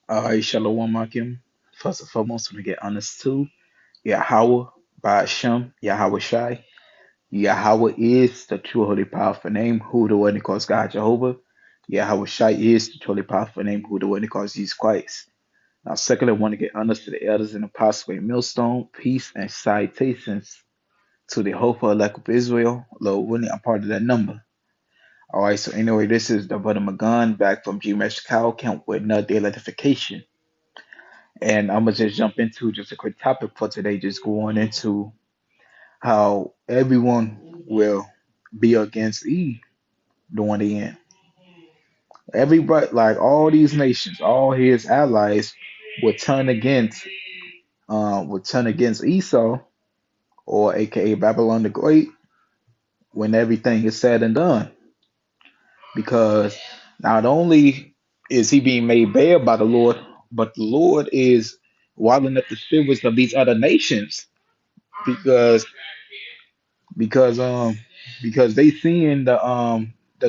Shalom Akim. First and foremost, want to get honest too. Yahweh, Ba'ashem, Yahweh Shai. Yahweh is the true holy powerful name, who the one that calls God Jehovah. Yahweh Shai is the truly powerful name, who the one that calls Jesus Christ. Now, secondly, I want to get honest to the elders and apostles in Millstone, peace and citations to the hopeful elect of Israel. Lord willing, I'm part of that number. All right, so anyway, this is the brother Magan back from GMS Cow Camp with another identification. And I'm gonna just jump into just a quick topic for today, just going into how everyone will be against Eve during the end. Everybody, like all these nations, all his allies, would turn against Esau, or AKA Babylon the Great, when everything is said and done. Because not only is he being made bare by the Lord, but the Lord is wilding up the spirits of these other nations because because um because they seeing the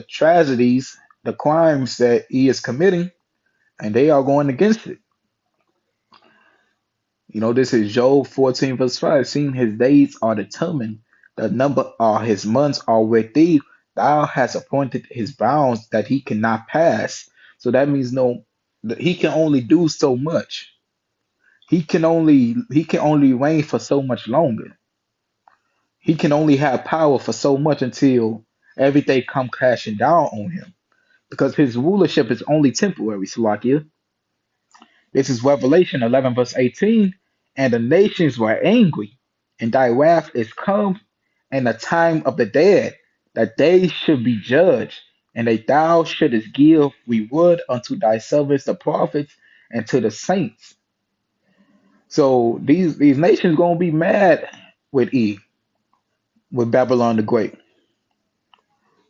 tragedies, the crimes that he is committing, and they are going against it. This is Job 14 verse 5. Seeing his days are determined, the number of his months are with thee. Thou hast appointed his bounds that he cannot pass. So that means no, that he can only do so much. He can only reign for so much longer. He can only have power for so much until everything come crashing down on him. Because his rulership is only temporary, Salakia. This is Revelation 11, verse 18. And the nations were angry, and thy wrath is come, and the time of the dead, that they should be judged, and that thou shouldest give reward unto thy servants, the prophets, and to the saints. So these nations gonna be mad with with Babylon the Great.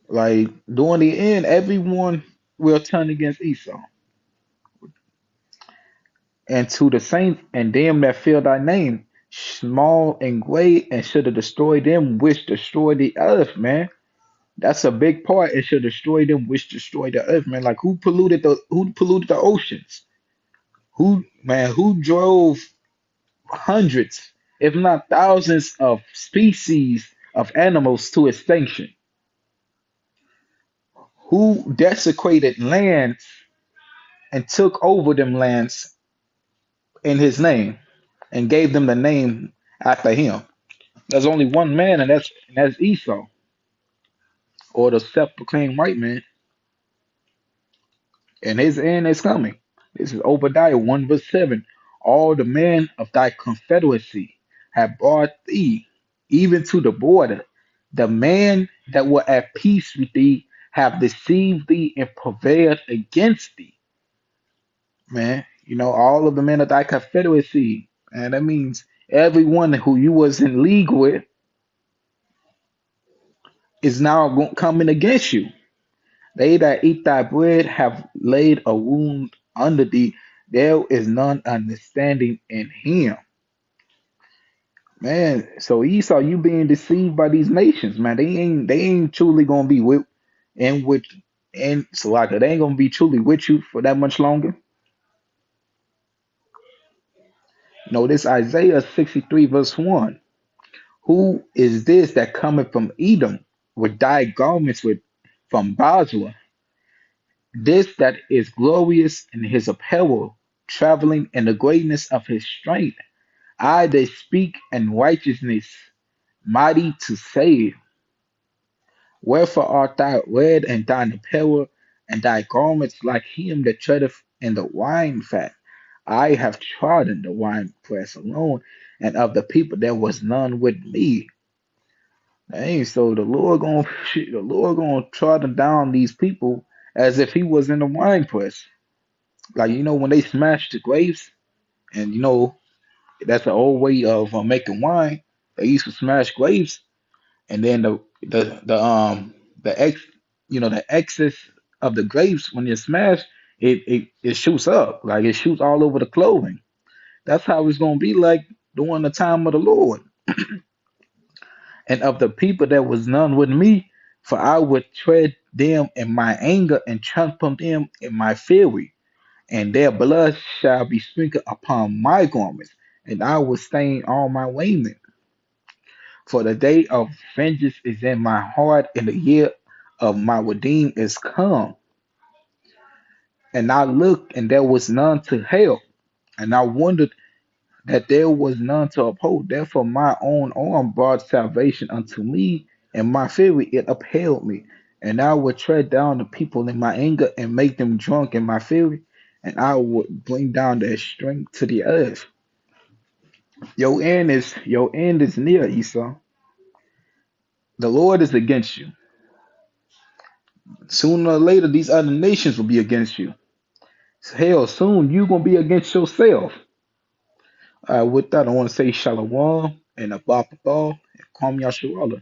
Like during the end, everyone will turn against Esau. And to the saints and them that fear thy name, small and great, and should have destroyed them which destroy the earth, man. That's a big part. It should destroy them which destroy the earth, man. Like who polluted the oceans? Who drove hundreds, if not thousands, of species of animals to extinction? Who desecrated lands and took over them lands in his name and gave them the name after him? There's only one man, and that's Esau, or the self-proclaimed white man, and his end is coming. This is Obadiah 1 verse 7. All the men of thy confederacy have brought thee even to the border. The men that were at peace with thee have deceived thee and prevailed against thee. Man, all of the men of thy confederacy, and that means everyone who you was in league with is now coming against you. They that eat thy bread have laid a wound under thee. There is none understanding in him. Man, so Esau, you being deceived by these nations, man. They ain't truly gonna be with and with and Salaka, they ain't gonna be truly with you for that much longer. This Isaiah 63, verse 1. Who is this that cometh from Edom with dyed garments with from Basra? This that is glorious in his apparel, traveling in the greatness of his strength. I they speak in righteousness, mighty to save. Wherefore art thou red and thine apparel, and thy garments like him that treadeth in the wine fat? I have trodden the wine press alone, and of the people there was none with me. Hey, so the Lord gonna trodden down these people as if he was in the wine press. Like when they smashed the grapes, and that's the old way of making wine. They used to smash grapes, and then the excess of the grapes when you smash it shoots up, like it shoots all over the clothing. That's how it's gonna be like during the time of the Lord. And of the people there was none with me, for I would tread them in my anger and trample them in my fury. and their blood shall be sprinkled upon my garments, and I will stain all my raiment. For the day of vengeance is in my heart, and the year of my redeem is come. And I looked, and there was none to help, and I wondered that there was none to uphold. Therefore, my own arm brought salvation unto me, and my fury it upheld me. And I would tread down the people in my anger and make them drunk in my fury, and I would bring down their strength to the earth. Your end is near, Esau. The Lord is against you. Sooner or later, these other nations will be against you. Hell, soon you gonna be against yourself. With that, I want to say shalom and abba and kwam yasharala.